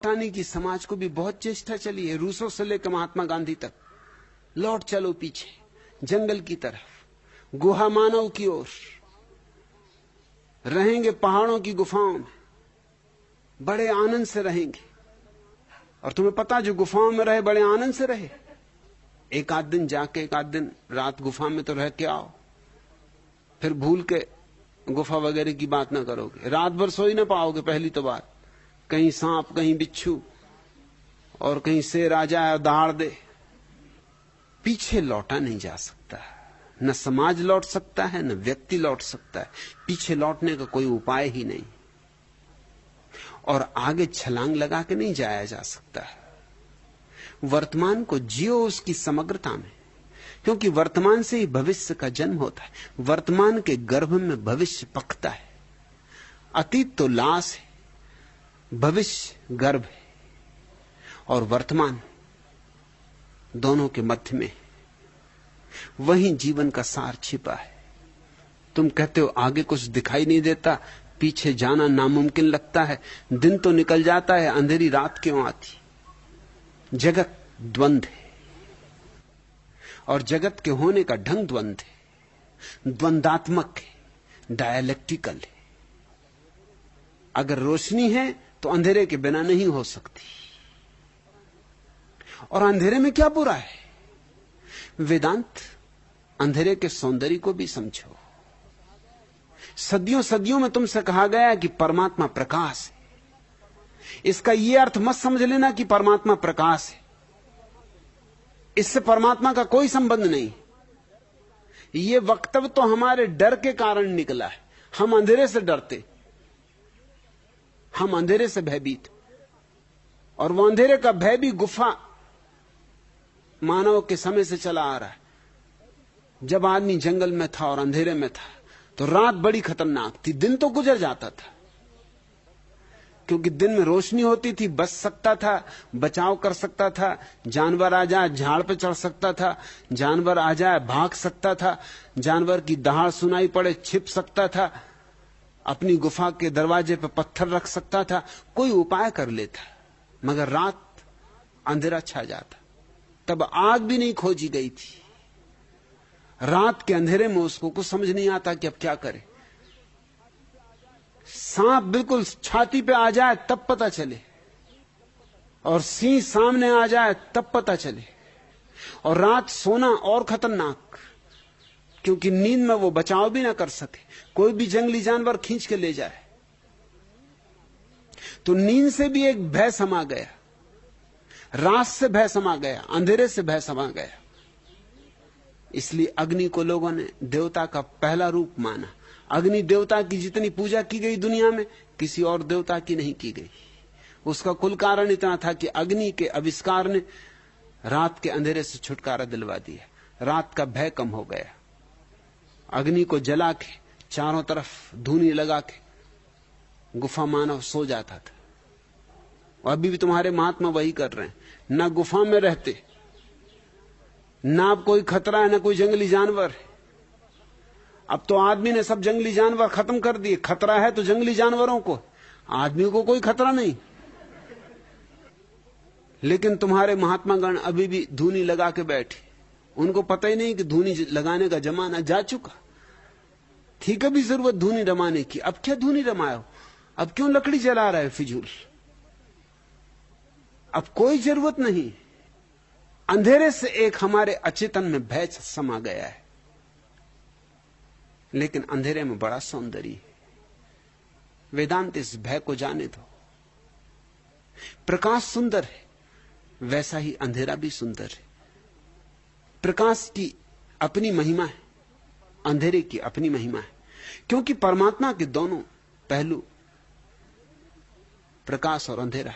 लौटाने की समाज को भी बहुत चेष्टा चली है, रूसों से लेकर महात्मा गांधी तक। लौट चलो पीछे, जंगल की तरफ, गुहा मानव की ओर। रहेंगे पहाड़ों की गुफाओं में, बड़े आनंद से रहेंगे। और तुम्हें पता, जो गुफाओं में रहे बड़े आनंद से रहे। एक आध दिन जाके, एक आध दिन रात गुफा में तो रह के आओ, फिर भूल के गुफा वगैरह की बात ना करोगे। रात भर सो ही ना पाओगे। पहली तो बात, कहीं सांप, कहीं बिच्छू, और कहीं शेर आ जाए और दहाड़ दे। पीछे लौटा नहीं जा सकता, न समाज लौट सकता है, न व्यक्ति लौट सकता है। पीछे लौटने का कोई उपाय ही नहीं, और आगे छलांग लगा के नहीं जाया जा सकता। वर्तमान को जियो उसकी समग्रता में, क्योंकि वर्तमान से ही भविष्य का जन्म होता है। वर्तमान के गर्भ में भविष्य पकता है। अतीत तो लाश है, भविष्य गर्भ है, और वर्तमान दोनों के मध्य में वहीं जीवन का सार छिपा है। तुम कहते हो आगे कुछ दिखाई नहीं देता, पीछे जाना नामुमकिन लगता है। दिन तो निकल जाता है, अंधेरी रात क्यों आती? जगत द्वंद है, और जगत के होने का ढंग द्वंद है, द्वंदात्मक है, डायलेक्टिकल है। अगर रोशनी है तो अंधेरे के बिना नहीं हो सकती, और अंधेरे में क्या बुरा है? वेदांत अंधेरे के सौंदर्य को भी समझो। सदियों सदियों में तुमसे कहा गया है कि परमात्मा प्रकाश है। इसका यह अर्थ मत समझ लेना कि परमात्मा प्रकाश है, इससे परमात्मा का कोई संबंध नहीं। यह वक्तव्य तो हमारे डर के कारण निकला है। हम अंधेरे से डरते, हम अंधेरे से भयभीत, और वो अंधेरे का भय भी गुफा मानव के समय से चला आ रहा है। जब आदमी जंगल में था और अंधेरे में था तो रात बड़ी खतरनाक थी, दिन तो गुजर जाता था, क्योंकि दिन में रोशनी होती थी, बच सकता था, बचाव कर सकता था। जानवर आ जाए झाड़ पे चढ़ सकता था, जानवर आ जाए भाग सकता था, जानवर की दहाड़ सुनाई पड़े छिप सकता था, अपनी गुफा के दरवाजे पर पत्थर रख सकता था, कोई उपाय कर लेता। मगर रात अंधेरा छा जाता, तब आग भी नहीं खोजी गई थी। रात के अंधेरे में उसको कुछ समझ नहीं आता कि अब क्या करे। सांप बिल्कुल छाती पे आ जाए तब पता चले, और सिंह सामने आ जाए तब पता चले। और रात सोना और खतरनाक, क्योंकि नींद में वो बचाव भी ना कर सके, कोई भी जंगली जानवर खींच के ले जाए। तो नींद से भी एक भय समा गया, रात से भय समा गया, अंधेरे से भय समा गया। इसलिए अग्नि को लोगों ने देवता का पहला रूप माना। अग्नि देवता की जितनी पूजा की गई दुनिया में, किसी और देवता की नहीं की गई। उसका कुल कारण इतना था कि अग्नि के आविष्कार ने रात के अंधेरे से छुटकारा दिलवा दिया, रात का भय कम हो गया। अग्नि को जला के चारों तरफ धूनी लगा के गुफा मानव सो जाता था। और अभी भी तुम्हारे महात्मा वही कर रहे हैं। ना गुफा में रहते, ना अब कोई खतरा है, ना कोई जंगली जानवर है। अब तो आदमी ने सब जंगली जानवर खत्म कर दिए। खतरा है तो जंगली जानवरों को, आदमी को कोई खतरा नहीं। लेकिन तुम्हारे महात्मा गण अभी भी धूनी लगा के बैठे। उनको पता ही नहीं कि धूनी लगाने का जमाना जा चुका। थी कभी जरूरत धूनी रमाने की, अब क्या धूनी रमाए हो? अब क्यों लकड़ी जला रहा है फिजूल? अब कोई जरूरत नहीं। अंधेरे से एक हमारे अचेतन में भय समा गया है, लेकिन अंधेरे में बड़ा सौंदर्य है। वेदांत इस भय को जाने दो। प्रकाश सुंदर है, वैसा ही अंधेरा भी सुंदर है। प्रकाश की अपनी महिमा है, अंधेरे की अपनी महिमा है, क्योंकि परमात्मा के दोनों पहलू, प्रकाश और अंधेरा,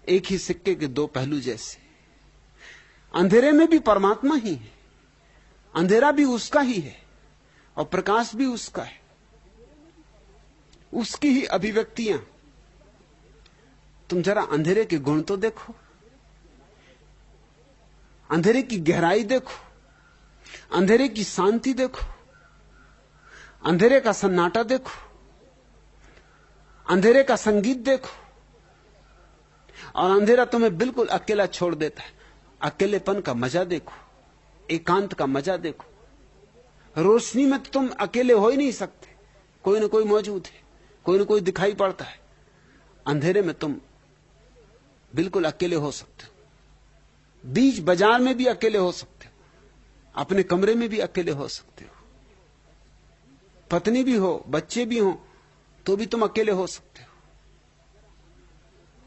एक ही सिक्के के दो पहलू जैसे। अंधेरे में भी परमात्मा ही है, अंधेरा भी उसका ही है और प्रकाश भी उसका है, उसकी ही अभिव्यक्तियां। तुम जरा अंधेरे के गुण तो देखो, अंधेरे की गहराई देखो, अंधेरे की शांति देखो, अंधेरे का सन्नाटा देखो, अंधेरे का संगीत देखो। और अंधेरा तुम्हें बिल्कुल अकेला छोड़ देता है। अकेलेपन का मजा देखो, एकांत का मजा देखो। रोशनी में तो तुम अकेले हो ही नहीं सकते, कोई ना कोई मौजूद है, कोई ना कोई दिखाई पड़ता है। अंधेरे में तुम बिल्कुल अकेले हो सकते हो, बीच बाजार में भी अकेले हो सकते हो, अपने कमरे में भी अकेले हो सकते हो, पत्नी भी हो, बच्चे भी हो, तो भी तुम अकेले हो सकते हो।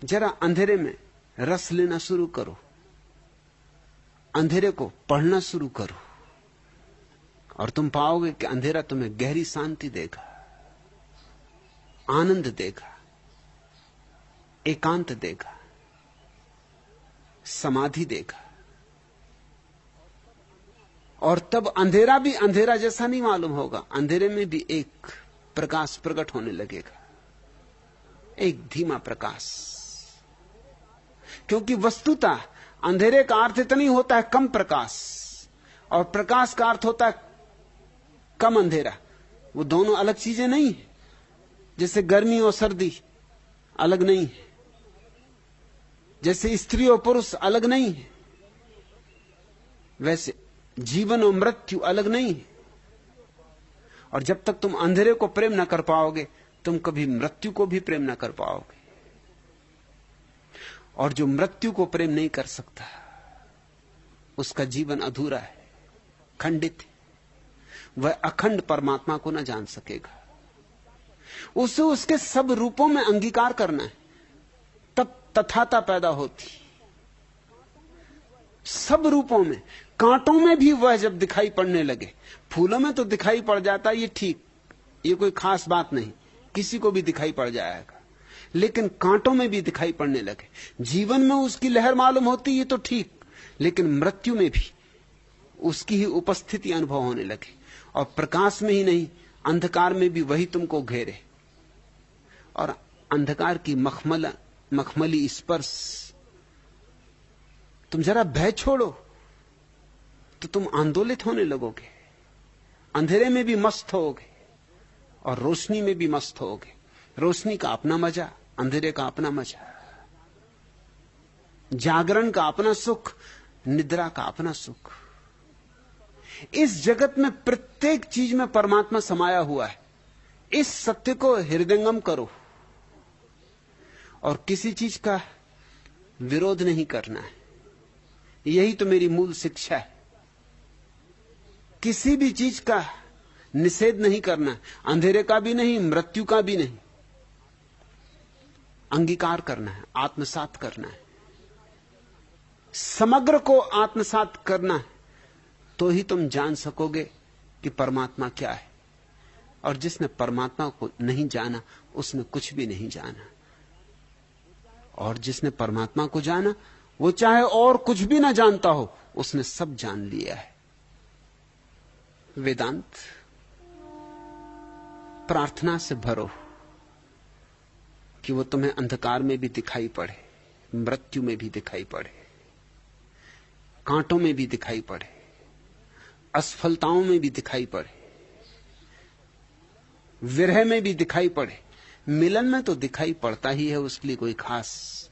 जरा अंधेरे में रस लेना शुरू करो, अंधेरे को पढ़ना शुरू करो, और तुम पाओगे कि अंधेरा तुम्हें गहरी शांति देगा, आनंद देगा, एकांत देगा, समाधि देगा। और तब अंधेरा भी अंधेरा जैसा नहीं मालूम होगा, अंधेरे में भी एक प्रकाश प्रकट होने लगेगा, एक धीमा प्रकाश। क्योंकि वस्तुतः अंधेरे का अर्थ इतना ही होता है कम प्रकाश, और प्रकाश का अर्थ होता है कम अंधेरा। वो दोनों अलग चीजें नहीं है। जैसे गर्मी और सर्दी अलग नहीं है, जैसे स्त्री और पुरुष अलग नहीं है, वैसे जीवन और मृत्यु अलग नहीं है। और जब तक तुम अंधेरे को प्रेम ना कर पाओगे, तुम कभी मृत्यु को भी प्रेम ना कर पाओगे। और जो मृत्यु को प्रेम नहीं कर सकता, उसका जीवन अधूरा है, खंडित है। वह अखंड परमात्मा को ना जान सकेगा। उसे उसके सब रूपों में अंगीकार करना है, तब तथाता पैदा होती। सब रूपों में, कांटों में भी वह जब दिखाई पड़ने लगे, फूलों में तो दिखाई पड़ जाता, ये ठीक, ये कोई खास बात नहीं, किसी को भी दिखाई पड़ जाएगा। लेकिन कांटों में भी दिखाई पड़ने लगे, जीवन में उसकी लहर मालूम होती, ये तो ठीक, लेकिन मृत्यु में भी उसकी ही उपस्थिति अनुभव होने लगे। और प्रकाश में ही नहीं, अंधकार में भी वही तुमको घेरे। और अंधकार की मखमली स्पर्श, तुम जरा भय छोड़ो तो तुम आंदोलित होने लगोगे। अंधेरे में भी मस्त होगे और रोशनी में भी मस्त होगे। रोशनी का अपना मजा, अंधेरे का अपना मजा, जागरण का अपना सुख, निद्रा का अपना सुख। इस जगत में प्रत्येक चीज में परमात्मा समाया हुआ है। इस सत्य को हृदयंगम करो और किसी चीज का विरोध नहीं करना है। यही तो मेरी मूल शिक्षा है। किसी भी चीज का निषेध नहीं करना, अंधेरे का भी नहीं, मृत्यु का भी नहीं। अंगीकार करना है, आत्मसात करना है, समग्र को आत्मसात करना है, तो ही तुम जान सकोगे कि परमात्मा क्या है। और जिसने परमात्मा को नहीं जाना, उसने कुछ भी नहीं जाना। और जिसने परमात्मा को जाना, वो चाहे और कुछ भी ना जानता हो, उसने सब जान लिया है। वेदांत प्रार्थना से भरो कि वो तुम्हें अंधकार में भी दिखाई पड़े, मृत्यु में भी दिखाई पड़े, कांटों में भी दिखाई पड़े, असफलताओं में भी दिखाई पड़े, विरह में भी दिखाई पड़े। मिलन में तो दिखाई पड़ता ही है, उसके लिए कोई खास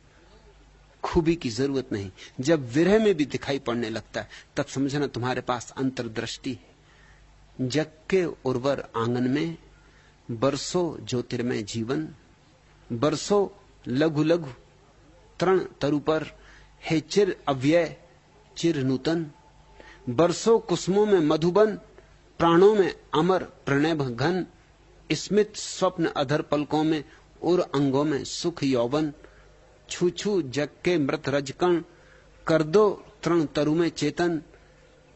खूबी की जरूरत नहीं। जब विरह में भी दिखाई पड़ने लगता है, तब समझना तुम्हारे पास अंतर्दृष्टि है। जग के उर्वर आंगन में बरसों ज्योतिर्मय जीवन, बरसों लघु लघु तृण तरु पर हे चिर अव्यय चिर नूतन, बरसों कुसुमों में मधुबन, प्राणों में अमर प्रणय घन, स्मित स्वप्न अधर पलकों में उर अंगों में सुख यौवन, छू छू जग के मृत रजकण, कर दो तृण तरु में चेतन,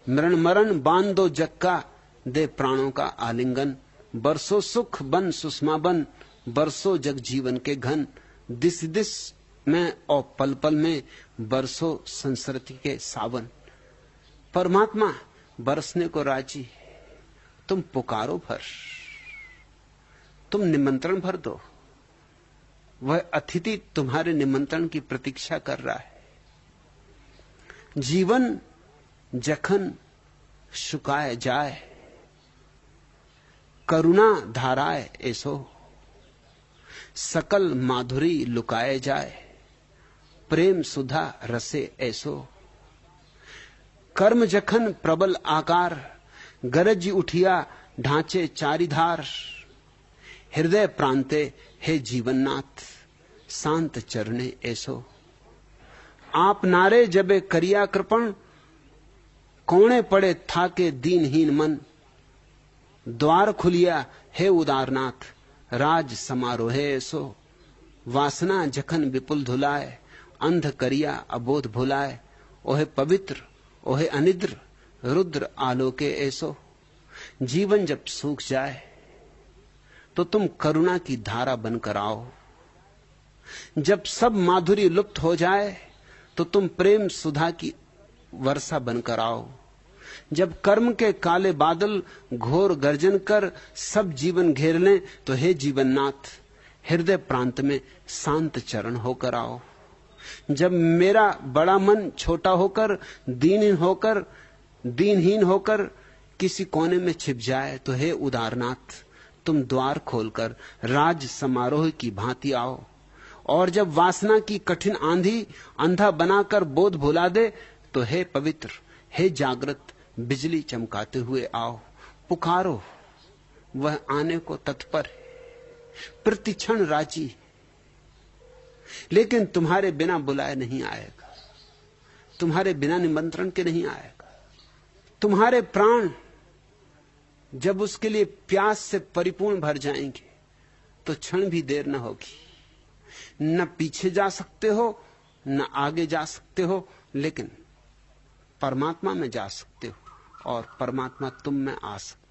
मरण मरण बांध दो जग का, दे प्राणों का आलिंगन, बरसों सुख बन सुषमा बन, बरसों जग जीवन के घन, दिस दिस में और पल पल में बरसों संसरती के सावन। परमात्मा बरसने को राजी है, तुम पुकारो भर, तुम निमंत्रण भर दो। वह अतिथि तुम्हारे निमंत्रण की प्रतीक्षा कर रहा है। जीवन जखन शुकाए जाए, करुणा धाराए ऐसो, सकल माधुरी लुकाए जाए, प्रेम सुधा रसे ऐसो। कर्म जखन प्रबल आकार, गरज उठिया ढांचे चारिधार। हृदय प्रांते हे जीवननाथ, शांत चरणे ऐसो। आप नारे जबे करिया कृपण, कोणे पड़े था के दीनहीन मन। द्वार खुलिया हे उदारनाथ, राज समारोहे ऐसो। वासना जखन विपुल धुलाए, अंध करिया अबोध भुलाए। ओहे पवित्र ओहे अनिद्र, रुद्र आलोके ऐसो। जीवन जब सूख जाए तो तुम करुणा की धारा बनकर आओ। जब सब माधुरी लुप्त हो जाए तो तुम प्रेम सुधा की वर्षा बनकर आओ। जब कर्म के काले बादल घोर गर्जन कर सब जीवन घेर लें, तो हे जीवननाथ, हृदय प्रांत में शांत चरण होकर आओ। जब मेरा बड़ा मन छोटा होकर, दीनहीन होकर किसी कोने में छिप जाए, तो हे उदारनाथ, तुम द्वार खोलकर राज समारोह की भांति आओ। और जब वासना की कठिन आंधी अंधा बनाकर बोध भुला दे, तो हे पवित्र हे जागृत बिजली चमकाते हुए आओ। पुकारो, वह आने को तत्पर है, प्रतिक्षण राजी, लेकिन तुम्हारे बिना बुलाए नहीं आएगा, तुम्हारे बिना निमंत्रण के नहीं आएगा। तुम्हारे प्राण जब उसके लिए प्यास से परिपूर्ण भर जाएंगे, तो क्षण भी देर न होगी। न पीछे जा सकते हो, न आगे जा सकते हो, लेकिन परमात्मा में जा सकते हो और परमात्मा तुम में आ सकते हो।